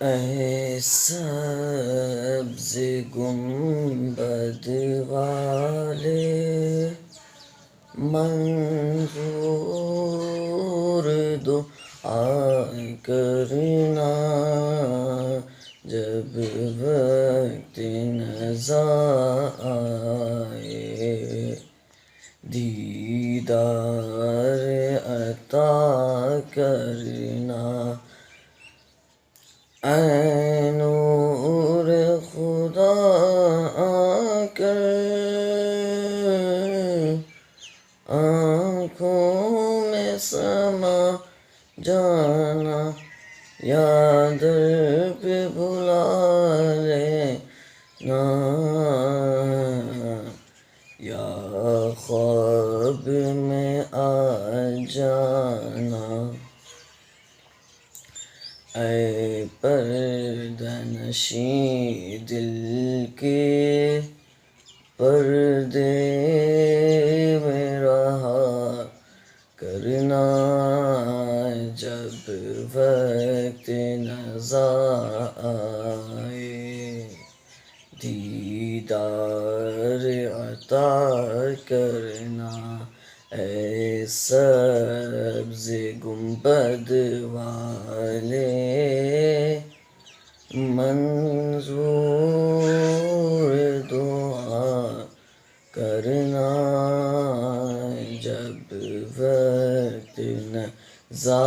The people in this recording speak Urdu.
اے سبز گنبد والے منظور دعا کرنا، جب وقت نزا آئے دیدار عطا کرنا۔ اے نور خدا آ کر آنکھوں میں سما جانا، یا در پہ بلا لینا، یا خواب میں آ جانا۔ اے پردہ نشیں دل کے پردے میں رہا کرنا، جب وقت نزا آئے دیدار عطا کرنا۔ اے سبز گنبد والے منظور دعا کرنا، جب وقت نزا